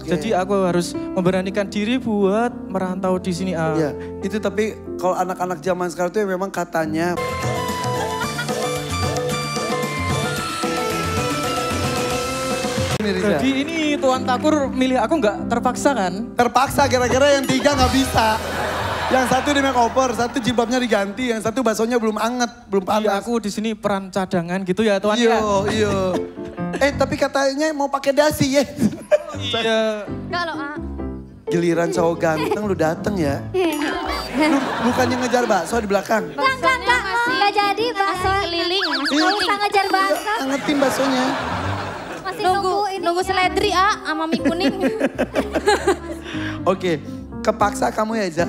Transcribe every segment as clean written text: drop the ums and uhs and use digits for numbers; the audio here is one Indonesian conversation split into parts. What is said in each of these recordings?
Jadi aku harus memberanikan diri buat merantau di sini. Iya, itu tapi kalau anak-anak zaman sekarang itu memang katanya. Jadi ini Tuan Takur milih aku nggak terpaksa kan? Terpaksa gara-gara yang 3 nggak bisa. Yang satu di makeover, satu jilbabnya diganti, yang satu baksonya belum anget, belum panas. Iya, aku di sini peran cadangan gitu ya Tuan iya, ya. Iya. Tapi katanya mau pakai dasi ya. Iya. Enggak loh, A. Giliran cowok ganteng lu dateng ya. Lu bukannya ngejar bakso di belakang. Enggak jadi bakso keliling. Enggak usah ngejar bakso. Angetin baksonya. Masih nunggu seledri, A, sama mie kuning. Oke, kepaksa kamu ya, Za.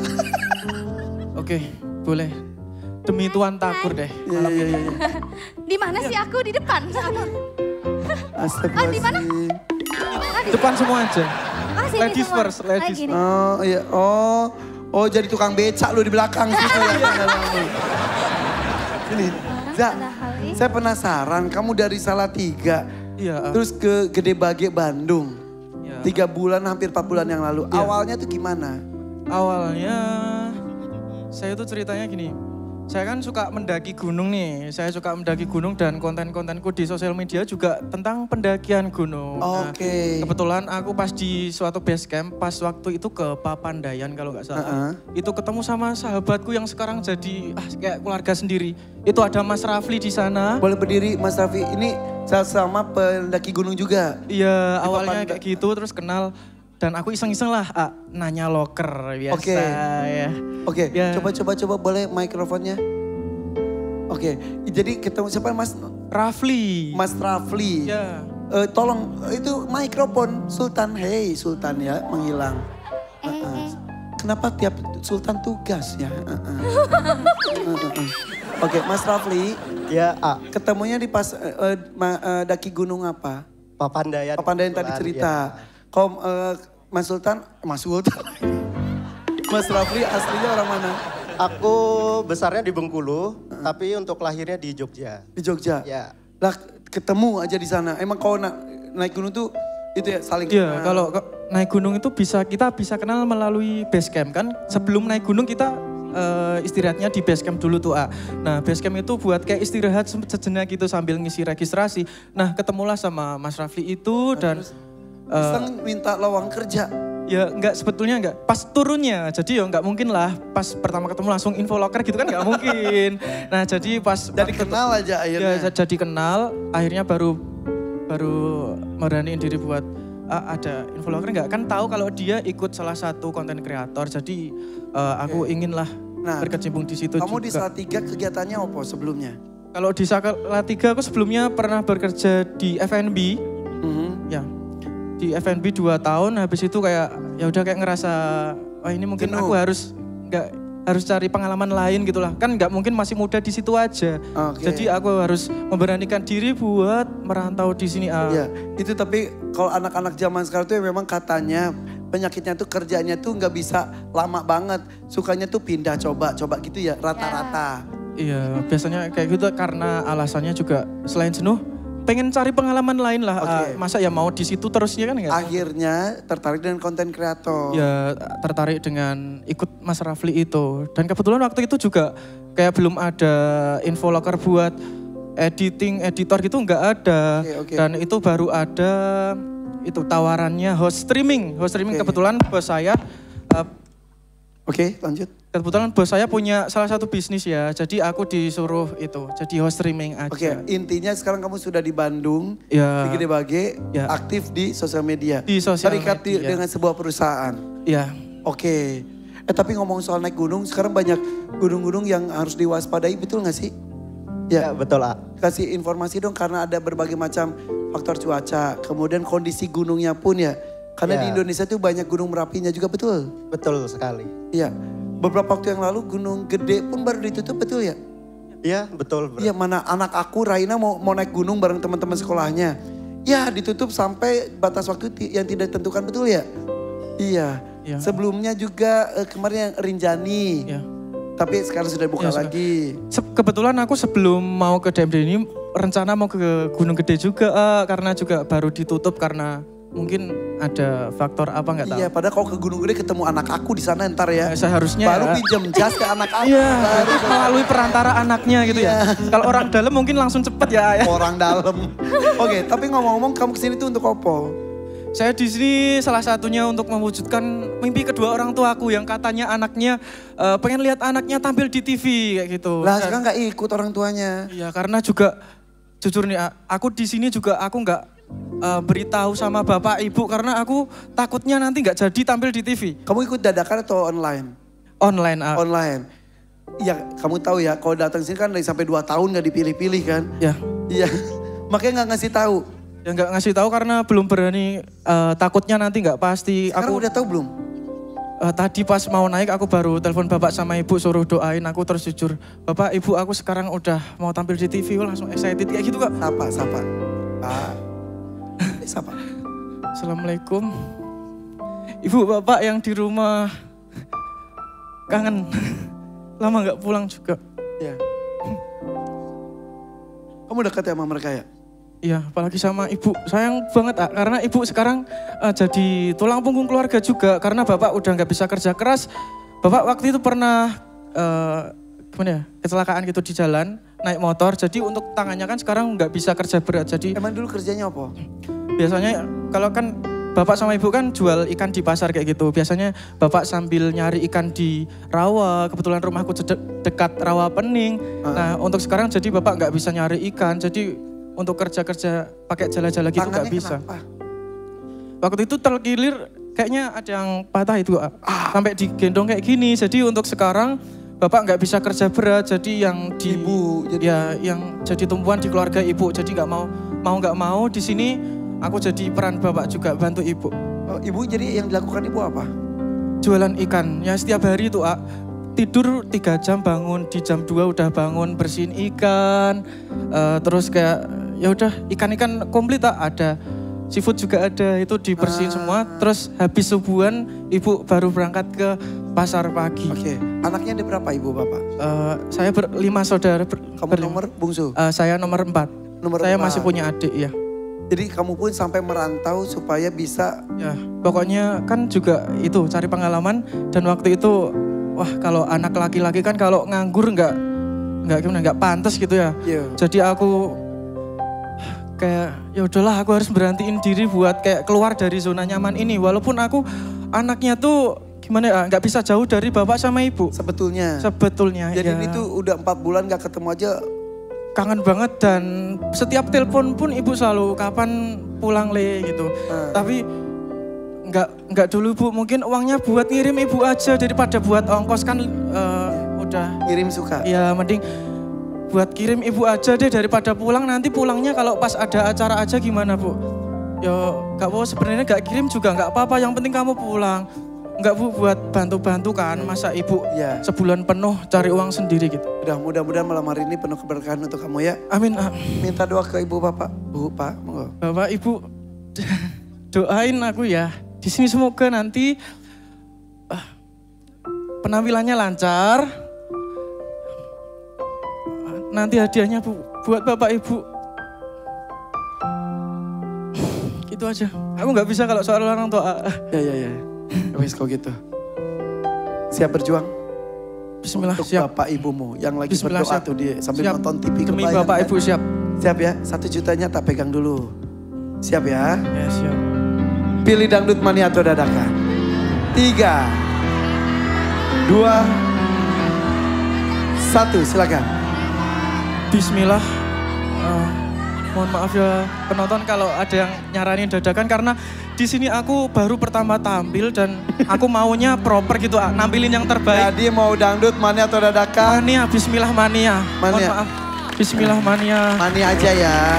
Oke, boleh. Demi Tuan Takur deh. Iya. Di mana sih aku? Di depan. Astagfirullahaladzim. di mana? Depan semua aja. Sini Ladies semua. first, ladies Gini. Oh iya, oh jadi tukang becak lu di belakang situ ya. Ini, Za, saya penasaran kamu dari Salatiga, Iya. terus ke Gede Bage Bandung. Iya. 3 bulan, hampir 4 bulan yang lalu. Iya. Awalnya tuh gimana? Awalnya saya tuh ceritanya gini. Saya kan suka mendaki gunung nih. Saya suka mendaki gunung dan konten-kontenku di sosial media juga tentang pendakian gunung. Oke. Kebetulan aku pas di suatu base camp, pas waktu itu ke Papandayan kalau nggak salah. Itu ketemu sama sahabatku yang sekarang jadi kayak keluarga sendiri. Itu ada Mas Rafli di sana. Boleh berdiri Mas Raffi, ini sama pendaki gunung juga? Iya, awalnya kayak gitu terus kenal. Dan aku iseng-iseng lah nanya loker biasa ya. Oke, Ya. coba boleh mikrofonnya? Oke, jadi ketemu siapa Mas? Rafli. Mas Rafli. Ya. Tolong itu mikrofon Sultan, hey Sultan ya menghilang. Kenapa tiap Sultan tugas ya? Oke, Mas Rafli. Ya, Ketemunya di pas daki gunung apa? Papandayan. Papandayan tadi cerita. Kok Mas Sultan, Mas Rafli aslinya orang mana? Aku besarnya di Bengkulu, tapi untuk lahirnya di Jogja. Di Jogja? Ya. Lah ketemu aja di sana. Emang kalau naik gunung tuh itu ya saling Iya, kalau naik gunung itu kita bisa kenal melalui base camp kan. Sebelum naik gunung kita istirahatnya di base camp dulu tuh. Nah base camp itu buat kayak istirahat sejenak gitu sambil ngisi registrasi. Nah ketemulah sama Mas Rafli itu dan... Iseng minta lowongan kerja. Ya sebetulnya enggak. Pas turunnya, jadi ya enggak mungkin lah pas pertama ketemu langsung info locker gitu kan enggak mungkin. Nah jadi pas... Jadi kenal aja akhirnya. Ya jadi kenal, akhirnya baru meraniin diri buat ada info locker enggak. Kan tahu kalau dia ikut salah satu konten kreator, jadi aku inginlah berkecimpung di situ kamu juga. di Salatiga kegiatannya apa sebelumnya? Kalau di Salatiga aku sebelumnya pernah bekerja di F&B. Ya. Di F&B 2 tahun, habis itu kayak ya udah kayak ngerasa wah ini mungkin aku harus cari pengalaman lain gitu lah. Kan nggak mungkin masih muda di situ aja. Jadi aku harus memberanikan diri buat merantau di sini. Ya, itu tapi kalau anak-anak zaman sekarang tuh memang katanya penyakitnya tuh kerjanya tuh nggak bisa lama banget. Sukanya tuh pindah coba gitu ya rata-rata. Iya, biasanya kayak gitu karena alasannya juga selain jenuh pengen cari pengalaman lain lah. Masa ya mau di situ terusnya kan enggak? Akhirnya tertarik dengan konten kreator. Ya tertarik dengan ikut Mas Rafli itu. Dan kebetulan waktu itu juga kayak belum ada info locker buat editor gitu enggak ada. Dan itu baru ada itu tawarannya host streaming. Kebetulan bos saya. Lanjut. Kebetulan bos saya punya salah satu bisnis ya, jadi aku disuruh itu, jadi host streaming aja. Intinya sekarang kamu sudah di Bandung, ya, di Gede Bage, aktif di sosial media. Di sosial terikat media. Dengan sebuah perusahaan. Iya. Tapi ngomong soal naik gunung, sekarang banyak gunung-gunung yang harus diwaspadai, betul gak sih? Ya, betul lah. Kasih informasi dong karena ada berbagai macam faktor cuaca, kemudian kondisi gunungnya pun ya. Karena di Indonesia tuh banyak gunung Merapinya juga, betul? Betul sekali. Iya. Beberapa waktu yang lalu Gunung Gede pun baru ditutup, betul ya? Iya, betul. Iya, mana anak aku Raina mau naik gunung bareng teman-teman sekolahnya. Ya, ditutup sampai batas waktu yang tidak ditentukan, betul ya? Iya. Sebelumnya juga kemarin yang Rinjani. Iya. Tapi sekarang sudah buka lagi. Kebetulan aku sebelum mau ke DMD ini rencana mau ke Gunung Gede juga karena juga baru ditutup karena mungkin ada faktor apa nggak tahu. Iya, padahal kalau ke Gunung Gede ketemu anak aku di sana ntar ya. Seharusnya baru pinjam jas ke anak aku. Iya, melalui perantara anaknya gitu ya. Kalau orang dalam mungkin langsung cepet ya. Orang dalam. Oke, tapi ngomong-ngomong kamu kesini tuh untuk apa? Saya di sini salah satunya untuk mewujudkan mimpi kedua orang tuaku yang katanya anaknya pengen lihat anaknya tampil di TV kayak gitu. Lah sekarang nggak ikut orang tuanya. Iya, karena juga jujur nih, aku di sini juga aku nggak beritahu sama bapak ibu karena aku takutnya nanti nggak jadi tampil di TV. Kamu ikut dadakan atau online? Online. Online. Ya kamu tahu ya kalau datang sini kan dari sampai 2 tahun nggak dipilih-pilih kan? Ya. Iya. Makanya nggak ngasih tahu. Ya nggak ngasih tahu karena belum berani, takutnya nanti nggak pasti. Sekarang aku udah tahu belum? Tadi pas mau naik aku baru telepon bapak sama ibu suruh doain aku, terus jujur. Bapak ibu aku sekarang udah mau tampil di TV, langsung excited kayak gitu kak. Sapa. Pak. Sapa. Assalamualaikum. Ibu bapak yang di rumah kangen. Lama nggak pulang juga. Ya. Kamu dekat ya sama mereka ya? Iya, apalagi sama ibu. Sayang banget karena ibu sekarang jadi tulang punggung keluarga juga. Karena bapak udah nggak bisa kerja keras. Bapak waktu itu pernah gimana ya, kecelakaan gitu di jalan, naik motor. Jadi untuk tangannya kan sekarang nggak bisa kerja berat. Jadi emang dulu kerjanya apa? Biasanya kalau kan bapak sama ibu kan jual ikan di pasar kayak gitu. Biasanya bapak sambil nyari ikan di rawa. Kebetulan rumahku dekat rawa pening. Nah untuk sekarang jadi bapak nggak bisa nyari ikan. Jadi untuk kerja-kerja pakai jala-jala gitu nggak bisa. Kenapa? Waktu itu terkilir kayaknya ada yang patah itu. Sampai digendong kayak gini. Jadi untuk sekarang bapak nggak bisa kerja berat. Jadi yang di ibu yang jadi tumpuan di keluarga ibu. Jadi nggak nggak mau di sini aku jadi peran bapak juga bantu ibu. Oh, ibu jadi yang dilakukan ibu apa? Jualan ikan. Ya setiap hari itu tidur 3 jam, bangun di jam 2 udah bangun bersihin ikan. Terus kayak ya udah ikan-ikan komplit ada. Seafood juga ada, itu dibersihin semua. Terus habis subuhan ibu baru berangkat ke pasar pagi. Oke, anaknya ada berapa ibu bapak? Saya 5 saudara. Kamu nomor bungsu? Saya nomor 4. Saya masih punya adik ya. Jadi kamu pun sampai merantau supaya bisa. Ya, pokoknya kan juga itu cari pengalaman. Dan waktu itu wah kalau anak laki-laki kan kalau nganggur nggak pantas gitu ya. Yeah. Jadi aku kayak ya udahlah aku harus berhentiin diri buat kayak keluar dari zona nyaman ini. Walaupun aku anaknya tuh gimana ya nggak bisa jauh dari bapak sama ibu. Sebetulnya. ya. Jadi ini tuh udah 4 bulan gak ketemu aja. Kangen banget dan setiap telepon pun ibu selalu kapan pulang le gitu. Tapi nggak dulu bu, mungkin uangnya buat ngirim ibu aja daripada buat ongkos kan udah. Ngirim suka? Ya mending buat kirim ibu aja deh daripada pulang, nanti pulangnya kalau pas ada acara aja gimana bu? Ya gak apa sebenarnya gak kirim juga gak apa-apa, yang penting kamu pulang. Enggak bu, buat bantu-bantu kan, masa ibu sebulan penuh cari uang sendiri gitu. Udah mudah-mudahan malam hari ini penuh keberkahan untuk kamu ya. Amin. Minta doa ke ibu bapak, bu pak, monggo. Bapak ibu doain aku ya. Di sini semoga nanti penampilannya lancar. Nanti hadiahnya bu, buat bapak ibu. Gitu aja. Aku nggak bisa kalau soal orang tua. Ya. Wes kok gitu. Siap berjuang? Bismillah, untuk siap. bapak ibumu yang lagi Bismillah, berdoa siap. tuh dia sambil Siap. nonton TV Demi kebayang, bapak kan? ibu siap. Siap ya, 1 jutanya tak pegang dulu. Siap ya? Ya siap. Pilih dangdut mania atau dadakan. 3, 2, 1, silakan. Bismillah. Mohon maaf ya penonton kalau ada yang nyaranin dadakan karena di sini aku baru pertama tampil dan aku maunya proper gitu, nampilin yang terbaik. Jadi mau dangdut mania atau dadakan? Mania, Bismillah mania. Mohon maaf. Bismillah mania. Mania aja ya.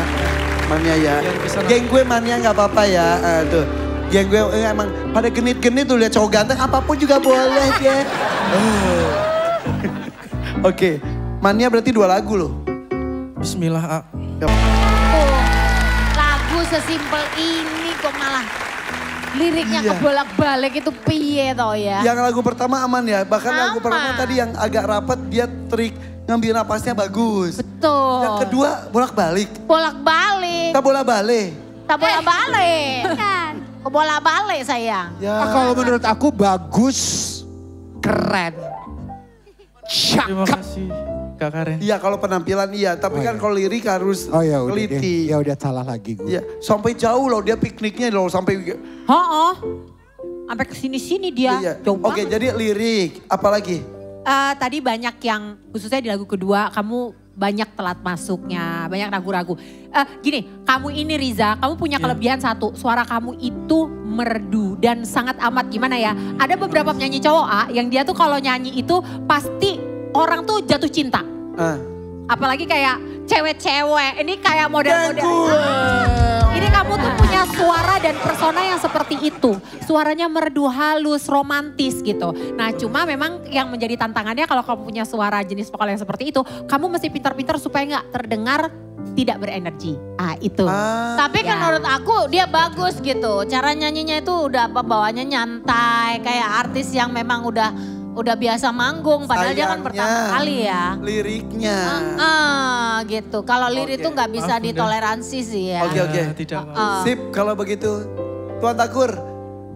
Mania ya. Geng gue mania nggak apa-apa ya. Tuh. Geng gue emang pada genit-genit tuh lihat cowok ganteng apapun juga boleh dia. Oke. Mania berarti 2 lagu loh. Bismillah. Lagu sesimpel ini kok malah liriknya kebolak-balik itu piye toh ya? Yang lagu pertama aman ya, bahkan lagu pertama tadi yang agak rapat dia trik ngambil napasnya bagus. Betul. Yang kedua bolak-balik. Bolak-balik. Tak bola-balik. Tak bolak-balik. Kan. Kebolak-balik sayang. Ya. Kalau menurut aku bagus, keren, Terima cakep. kasih Kak Karen. Iya kalau penampilan iya, tapi kan kalau lirik harus Oh ya udah deh, teliti. ya udah salah lagi gue. Iya, sampai jauh loh dia pikniknya loh sampai. Oh, sampai ke sini-sini dia. Iya. Jauh Oke, banget. jadi lirik, apalagi? Tadi banyak yang khususnya di lagu kedua kamu banyak telat masuknya, banyak ragu-ragu. Gini, kamu ini Riza, kamu punya kelebihan satu, suara kamu itu merdu dan sangat amat gimana ya. Ada beberapa penyanyi cowok yang dia tuh kalau nyanyi itu pasti orang tuh jatuh cinta. Apalagi kayak cewek-cewek, ini kayak model-model. Ini kamu tuh punya suara dan persona yang seperti itu. Suaranya merdu, halus, romantis gitu. Nah cuma memang yang menjadi tantangannya kalau kamu punya suara jenis vokal yang seperti itu, kamu mesti pintar-pintar supaya nggak terdengar tidak berenergi. Itu. Tapi kan menurut aku dia bagus gitu. Cara nyanyinya itu udah bawanya nyantai. Kayak artis yang memang udah biasa manggung. Padahal dia kan pertama kali ya. Liriknya. Gitu. Kalau lirik itu nggak bisa ditoleransi sih ya. Oke. Tidak. Sip kalau begitu. Tuan Takur,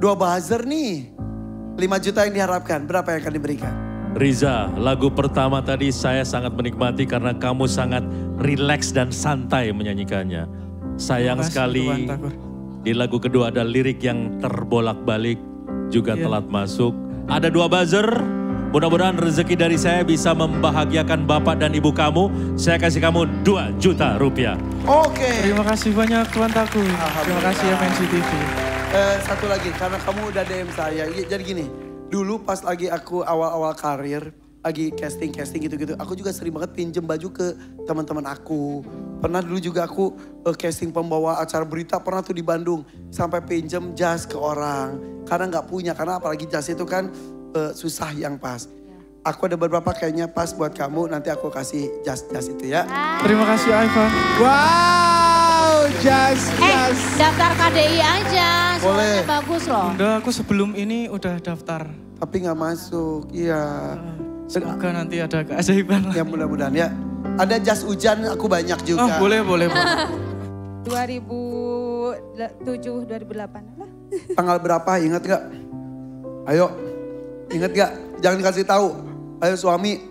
2 buzzer nih. 5 juta yang diharapkan, berapa yang akan diberikan? Riza, lagu pertama tadi saya sangat menikmati karena kamu sangat rileks dan santai menyanyikannya. Sayang Terima kasih, sekali Tuan Takur. di lagu kedua ada lirik yang terbolak-balik juga Iya. telat masuk. Ada 2 buzzer, mudah-mudahan rezeki dari saya bisa membahagiakan bapak dan ibu kamu. Saya kasih kamu 2 juta rupiah. Oke. Terima kasih banyak Tuan Takur. Terima kasih FNC TV. Satu lagi, karena kamu udah DM saya. Jadi gini, dulu pas lagi aku awal-awal karir, lagi casting gitu-gitu, aku juga sering banget pinjem baju ke teman-teman aku. Pernah dulu juga aku casting pembawa acara berita, pernah tuh di Bandung. Sampai pinjem jas ke orang, karena nggak punya, karena apalagi jas itu kan susah yang pas. Aku ada beberapa kayaknya pas buat kamu, nanti aku kasih jas-jas itu ya. Terima kasih Aifa. Wow, jas. Daftar KDI aja. Boleh. Suaranya bagus loh. Bunda, aku sebelum ini udah daftar. Tapi nggak masuk, iya. Semoga nanti ada keajaiban lah. Ya mudah-mudahan ya. Ada jas hujan aku banyak juga. Boleh. 2007, 2008 lah. Tanggal berapa ingat gak? Ayo, ingat gak? Jangan dikasih tahu. Ayo suami,